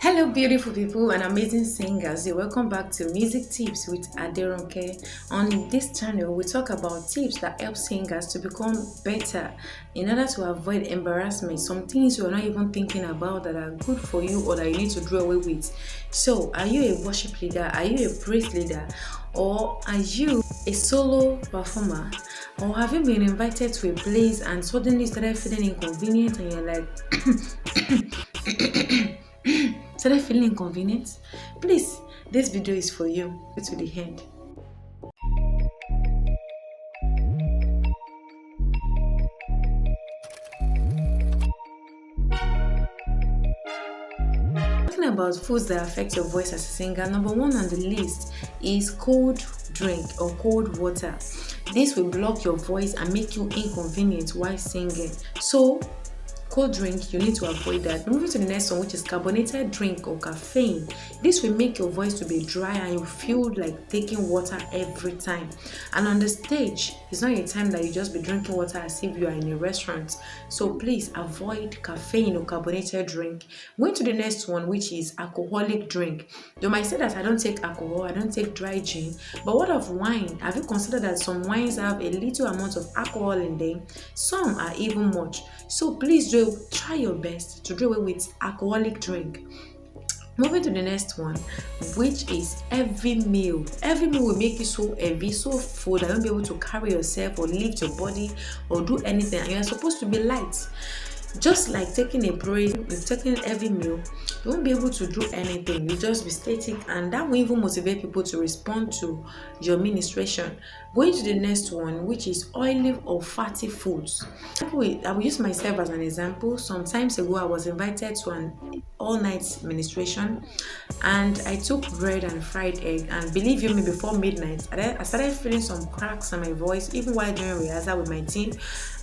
Hello, beautiful people and amazing singers. Welcome back to Music Tips with Aderonke. On this channel, we talk about tips that help singers to become better in order to avoid embarrassment. Some things you are not even thinking about that are good for you or that you need to do away with. So, are you a worship leader? Are you a praise leader? Or are you a solo performer? Or have you been invited to a place and suddenly started feeling inconvenient and you're like, started feeling inconvenient? Please, this video is for you. Go to the end. Talking about foods that affect your voice as a singer, number one on the list is cold drink or cold water. This will block your voice and make you inconvenient while singing. So cold drink, you need to avoid that. Moving to the next one, which is carbonated drink or caffeine. This will make your voice to be dry and you feel like taking water every time. And on the stage, it's not a time that you just be drinking water as if you are in a restaurant. So please avoid caffeine or carbonated drink. Going to the next one, which is alcoholic drink. You might say that I don't take alcohol, I don't take dry gin, but what of wine? Have you considered that some wines have a little amount of alcohol in them? Some are even much. So please try your best to do away with alcoholic drink. Moving to the next one, which is heavy meal. Heavy meal will make you so heavy, so full that you won't be able to carry yourself or lift your body or do anything, and you're supposed to be light. Just like taking a break, with taking heavy meal, you won't be able to do anything. You just be static, and that will even motivate people to respond to your ministration. Going to the next one, which is oily or fatty foods. I will use myself as an example. Some times ago, I was invited to an all-night ministration, and I took bread and fried egg. And believe you me, before midnight, I started feeling some cracks in my voice, even while doing rehearsal with my team.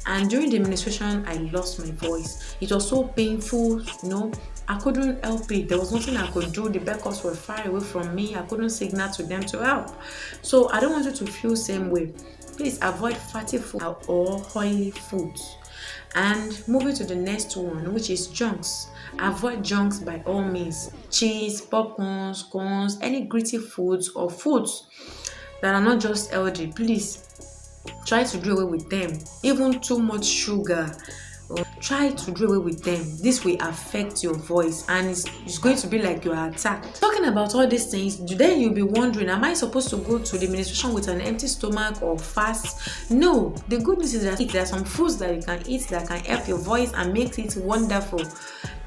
And during the administration, I lost my voice. It was so painful, I couldn't help it. There was nothing I could do. The backups were far away from me. I couldn't signal to them to help. So I don't want you to feel the same way. Please avoid fatty food or oily foods. And moving to the next one, which is junks. Avoid junks by all means. Cheese, popcorns, corns, any gritty foods or foods that are not just healthy. Please try to do away with them. Even too much sugar, try to do away with them. This will affect your voice and it's going to be like you are attacked. Talking about all these things, then you'll be wondering, am I supposed to go to the administration with an empty stomach or fast? No. The good news is that there are some foods that you can eat that can help your voice and make it wonderful,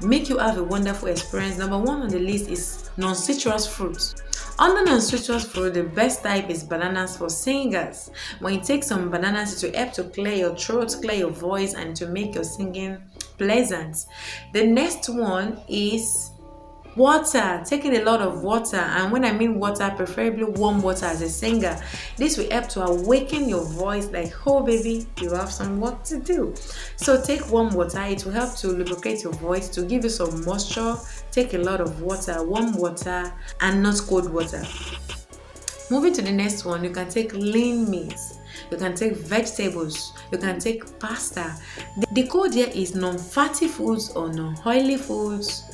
make you have a wonderful experience. Number one on the list is non-citrus fruits. Under non-citrus fruit, the best type is bananas for singers. When you take some bananas, it will help to clear your throat, clear your voice, and to make your singing pleasant. The next one is water. Taking a lot of water, and when I mean water, preferably warm water as a singer. This will help to awaken your voice like, oh baby, you have some work to do. So take warm water. It will help to lubricate your voice, to give you some moisture. Take a lot of water, warm water, and not cold water. Moving to the next one, you can take lean meats. You can take vegetables. You can take pasta. The code here is non-fatty foods or non-oily foods,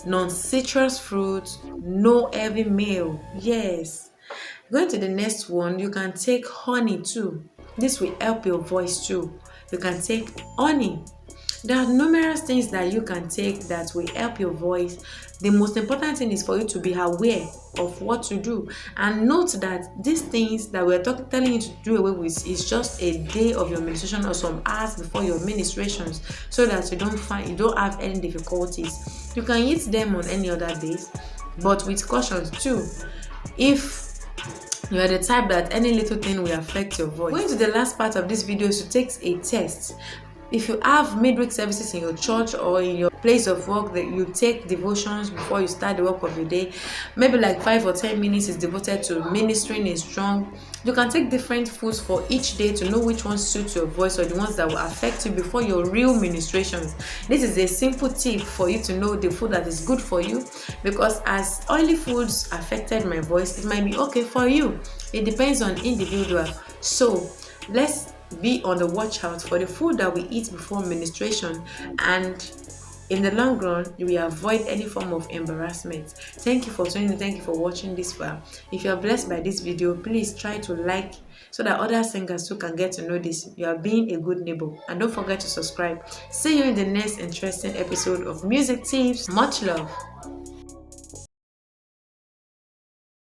non-citrus fruits, no heavy meal. Yes. Going to the next one, you can take honey too. This will help your voice too. You can take honey. There are numerous things that you can take that will help your voice. The most important thing is for you to be aware of what to do, and note that these things that we're telling you to do away with is just a day of your ministration or some hours before your ministrations, so that you don't have any difficulties. You can eat them on any other days, but with caution too. If you are the type that any little thing will affect your voice. Going to the last part of this video is to take a test. If you have midweek services in your church or in your place of work, that you take devotions before you start the work of your day, maybe like 5 or 10 minutes is devoted to ministering in strong. You can take different foods for each day to know which ones suit your voice or the ones that will affect you before your real ministrations. This is a simple tip for you to know the food that is good for you, because as oily foods affected my voice, it might be okay for you. It depends on individual. So let's be on the watch out for the food that we eat before ministration and In the long run, you will avoid any form of embarrassment. Thank you for tuning in. Thank you for watching this far. If you are blessed by this video, please try to like so that other singers too can get to know this. You are being a good neighbor. And don't forget to subscribe. See you in the next interesting episode of Music Tips. Much love.